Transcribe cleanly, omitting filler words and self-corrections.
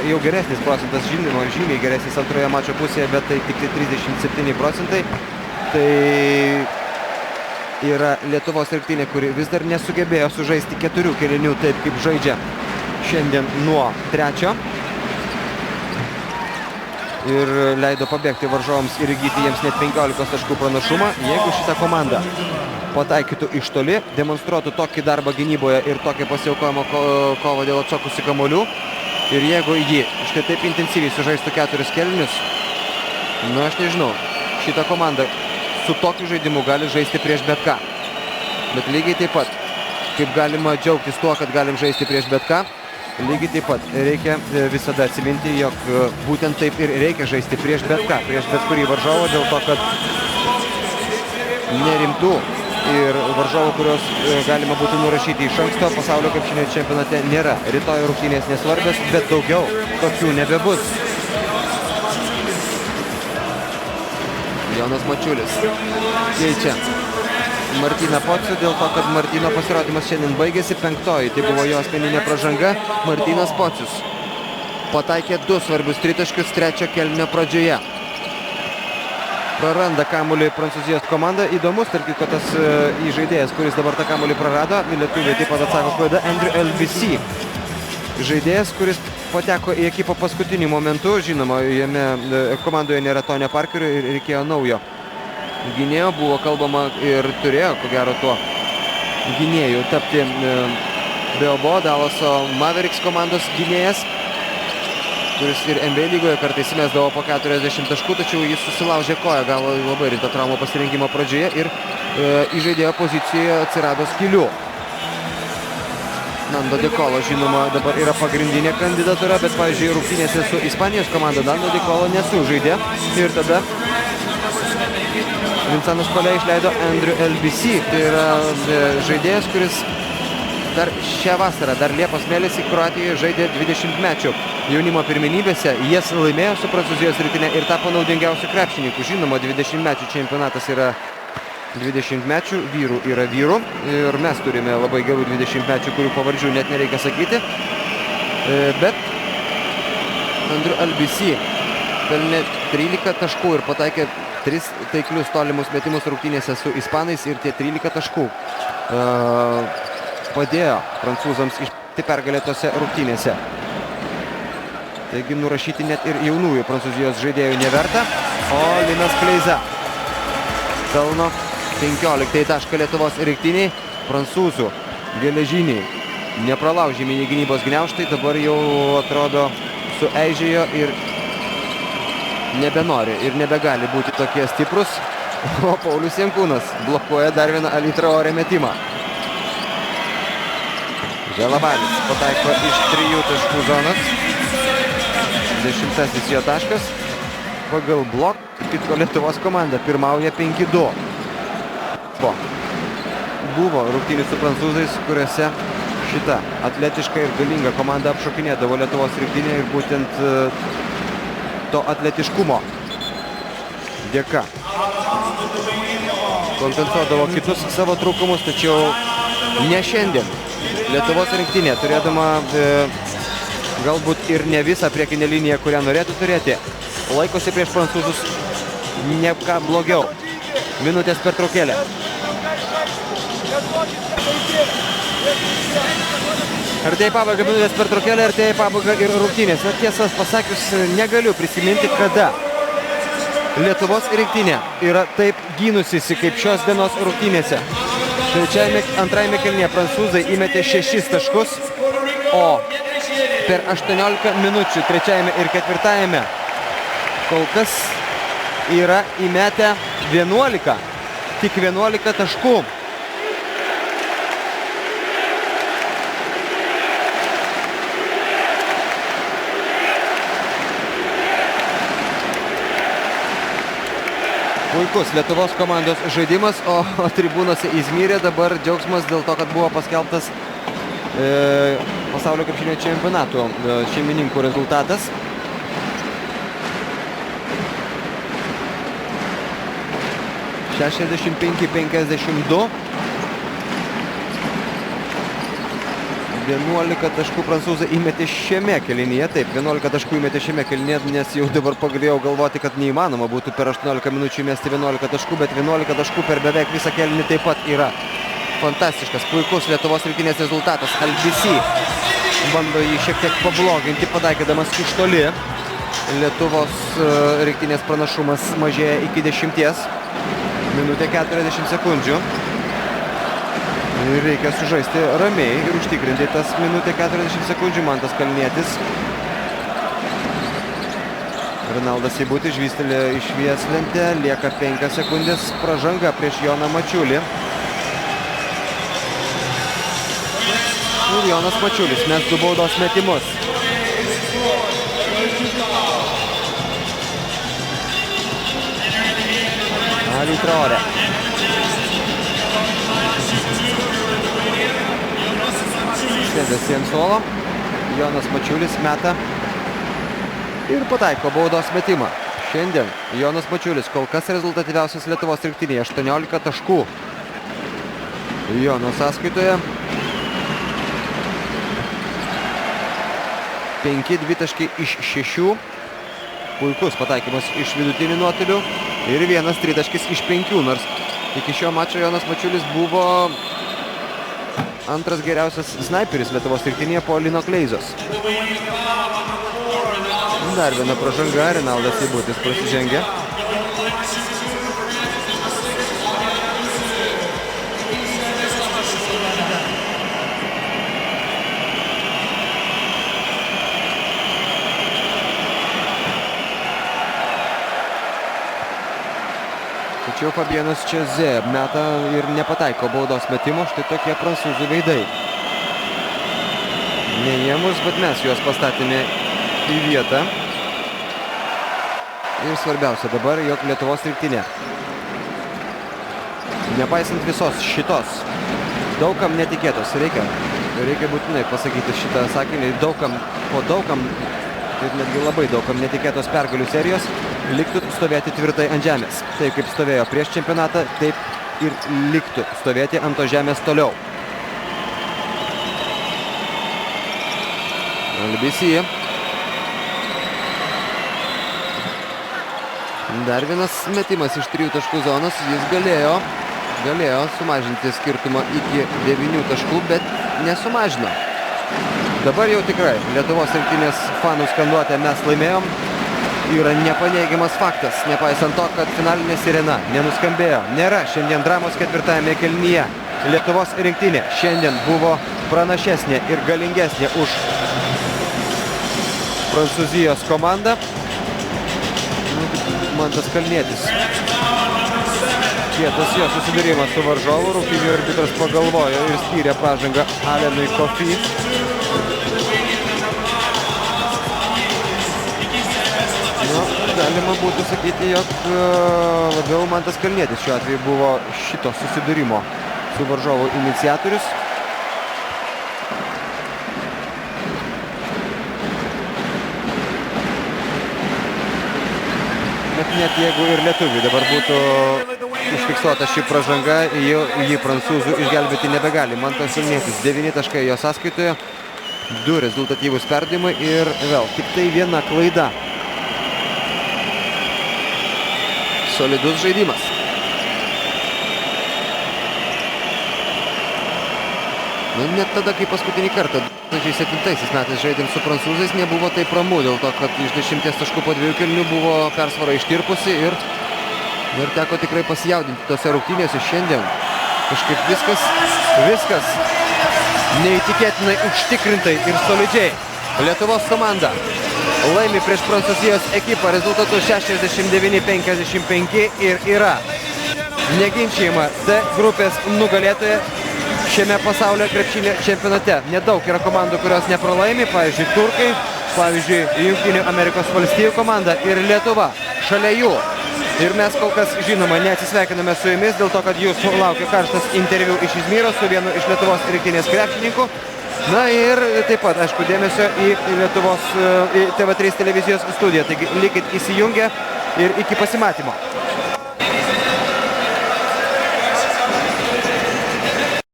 jau geresnis procentas, žymiai geresnis antroje mačo pusėje, bet tai tik 37%. Tai yra Lietuvos rinktinė, kuri vis dar nesugebėjo sužaisti 4 kėlinių taip, kaip žaidžia šiandien nuo 3. Ir leido pabėgti varžovams ir įgyti jiems net 15 taškų pranašumą. Jeigu šitą komandą pataikytų iš toli, demonstruotų tokį darbą gynyboje ir tokią pasiaukojimo kovą dėl atšokusių kamuolių, ir jeigu ji štai taip intensyviai sužaistų 4 kėlinius, aš nežinau, šitą komandą su tokiu žaidimu gali žaisti prieš bet ką. Bet lygiai taip pat, kaip galima džiaugtis tuo, kad galim žaisti prieš bet ką, lygiai taip pat reikia visada atsiminti, jog būtent taip ir reikia žaisti prieš bet ką, prieš bet kurį varžovą, dėl to, kad nerimtų ir varžovų, kurios galima būtų nurašyti iš anksto, pasaulio krepšinio čempionate nėra. Rytoj rungtynės nesvarbios, bet daugiau tokių nebebus. Jonas Mačiulis keičia Martyną Pocių, dėl to, kad Martyno pasirodymas šiandien baigėsi. 5. Tai buvo jo asmeninė pražanga. Martynas Pocius pataikė 2 svarbius tritaškius 3 kėlinio pradžioje. Praranda kamuolį Prancūzijos komanda. Įdomus, tarp kitko, tas žaidėjas, kuris dabar tą kamuolį prarado. Lietuviai taip pat atsako klaida. Andrew LBC. Žaidėjas, kuris pateko į ekipą paskutiniu momentu. Žinoma, jame komandoje nėra Tonio Parkerio ir reikėjo naujo gynėjo. Buvo kalbama ir turėjo, ko gero, tuo gynėjų tapti Beobo, Dallaso Mavericks komandos gynėjas, kuris ir NBA lygoje kartais įmesdavo po 40 taškų, tačiau jis susilaužė koją, gal labai rimta trauma pasirinkimo pradžioje ir į žaidėjo pozicijoje atsirado skylių. Nando De Colo, žinoma, dabar yra pagrindinė kandidatūra, bet, pavyzdžiui, rungtynėse su Ispanijos komanda Nando De Colo nesužaidė. Ir tada Vincentas Kolė išleido Andrew LBC. Tai yra žaidėjas, kuris dar šią vasarą, dar Liepos mėnesį Kroatijoje žaidė 20-mečių jaunimo pirmenybėse. Jas laimėjo su Prancūzijos rinktinė ir tapo naudingiausiu krepšininku. Žinoma, 20-mečių čempionatas yra 20-mečių, vyrų yra vyrų ir mes turime labai gerų 20-mečių, kurių pavardžių net nereikia sakyti. Bet Andrew LBC pelnė 13 taškų ir pataikė 3 taiklius tolimus metimus rungtynėse su ispanais ir tie 13 taškų padėjo prancūzams išpilti pergalę tose rungtynėse. Taigi nurašyti net ir jaunųjų Prancūzijos žaidėjų neverta, o Linas Kleiza pelno 15 tašką Lietuvos rinktinei. Prancūzų geležiniai nepralaužėmi gynybos gniaužtai, dabar jau atrodo sueižėjo ir nebenori ir nebegali būti tokie stiprus. O Paulius Jankūnas blokuoja dar vieną Ali Traorė metimą. Želabalis pataiko iš 3 taškų zonos. 10 jo taškas. Pagal blok kitko Lietuvos komanda pirmauja 5-2. Buvo rungtynių su prancūzais, kuriuose šita atletiška ir galinga komanda apšokinėdavo Lietuvos rinktinę ir būtent to atletiškumo dėka kompensuodavo kitus savo trūkumus, tačiau ne šiandien. Lietuvos rinktinė, turėdama galbūt ir ne visą priekinę liniją, kurią norėtų turėti, laikosi prieš prancūzus ne ką blogiau. Minutės pertraukėlė. Artėja pabaiga minutės pertraukėlė, artėja pabaiga ir rungtynės. Na, tiesą pasakius, negaliu prisiminti, kada Lietuvos rinktinė yra taip gynusisi kaip šios dienos rungtynėse. Antrajame kėlinyje prancūzai įmetė 6 taškus, o per 18 minučių trečiajame ir ketvirtajame kol kas yra įmetę 11, tik 11 taškų. Puikus Lietuvos komandos žaidimas, o tribūnose Izmyre dabar džiaugsmas dėl to, kad buvo paskelbtas pasaulio krepšinio čempionato šeimininkų rezultatas. 11 taškų prancūzai įmetė šiame kėlinyje. Taip, 11 taškų įmetė šiame kėlinyje, nes jau dabar pagalėjau galvoti, kad neįmanoma būtų per 18 minučių įmesti 11 taškų, bet 11 taškų per beveik visą kėlinį taip pat yra. Fantastiškas, puikus Lietuvos rinktinės rezultatas. Albisi bando jį šiek tiek pabloginti, pataikydamas iš toli. Lietuvos rinktinės pranašumas mažėja iki 10. Minutė 40 sekundžių. Ir reikia sužaisti ramiai ir užtikrinti tas minutė 40 sekundžių. Mantas Kalnietis. Rinaldas Seibutis žvystelė į švieslentę. Lieka 5 sekundės. Pražanga prieš Joną Mačiulį. Ir Jonas Mačiulis mes 2 baudos metimus. Ali Traorė. Sėdės ant suolo. Jonas Mačiulis meta ir pataiko baudos metimą. Šiandien Jonas Mačiulis kol kas rezultatyviausias Lietuvos rinktinėje. 18 taškų Jono sąskaitoje. 5 dvitaškiai iš 6. Puikus pataikymas iš vidutinių nuotolių. Ir 1 tritaškis iš 5. Nors iki šio mačo Jonas Mačiulis buvo antras geriausias snaiperis Lietuvos rinktinėje po Lino Kleizos. Dar viena pražanga. Rinaldas Seibutis prasižengia. Tačiau Fabienas Čezė meta ir nepataiko baudos metimo. Štai tokie prancūzų veidai. Ne jie mus, bet mes juos pastatėme į vietą. Ir svarbiausia dabar, jog Lietuvos rinktinė, nepaisant visos šitos, daugam netikėtos, reikia būtinai pasakyti šitą sakinį, daugam, ir netgi labai daugam netikėtos pergalių serijos, liktų stovėti tvirtai ant žemės. Taip kaip stovėjo prieš čempionatą, taip ir liktų stovėti ant to žemės toliau. Albisi. Dar vienas metimas iš 3 taškų zonos. Jis galėjo sumažinti skirtumą iki 9 taškų, bet nesumažino. Dabar jau tikrai Lietuvos rinktinės fanų skanduotė "Mes laimėjom" yra nepaneigiamas faktas, nepaisant to, kad finalinė sirena nenuskambėjo. Nėra šiandien dramos 4-ame kėlinyje. Lietuvos rinktinė šiandien buvo pranašesnė ir galingesnė už Prancūzijos komandą. Mantas Kalnietis. Kietas jo susidūrimas su varžovu. Rungtynių arbitras pagalvojo ir skyrė pražangą Alenui Kofi. Galima būtų sakyti, jog labiau Mantas Kalnietis šiuo atveju buvo šito susidūrimo su varžovu iniciatorius. Bet net jeigu ir lietuviui dabar būtų užfiksuota ši pražanga, jį prancūzų išgelbėti nebegali. Mantas Kalnietis 9 taškai jo sąskaitoje, 2 rezultatyvūs perdavimai ir vėl tik tai 1 klaida. Solidus žaidimas. Net tada, kai paskutinį kartą 2007 metais žaidėm su prancūzais, nebuvo taip ramu, dėl to, kad iš 10 taškų po 2 kėlinių buvo persvara ištirpusi ir teko tikrai pasijaudinti tose rungtynėse. Šiandien kažkaip viskas neįtikėtinai užtikrintai ir solidžiai. Lietuvos komanda laimi prieš Prancūzijos ekipą rezultatu 69-55 ir yra neginčijama D grupės nugalėtoja šiame pasaulio krepšinio čempionate. Nedaug yra komandų, kurios nepralaimi, pavyzdžiui, turkai, pavyzdžiui, Jungtinių Amerikos valstijų komanda ir Lietuva šalia jų. Ir mes kol kas, žinoma, neatsisveikiname su jumis dėl to, kad jūsų laukia karštas interviu iš Izmyro su vienu iš Lietuvos rinktinės krepšininkų. Na ir taip pat, aišku, dėmesio į Lietuvos TV3 televizijos studiją. Taigi likit įsijungę ir iki pasimatymo.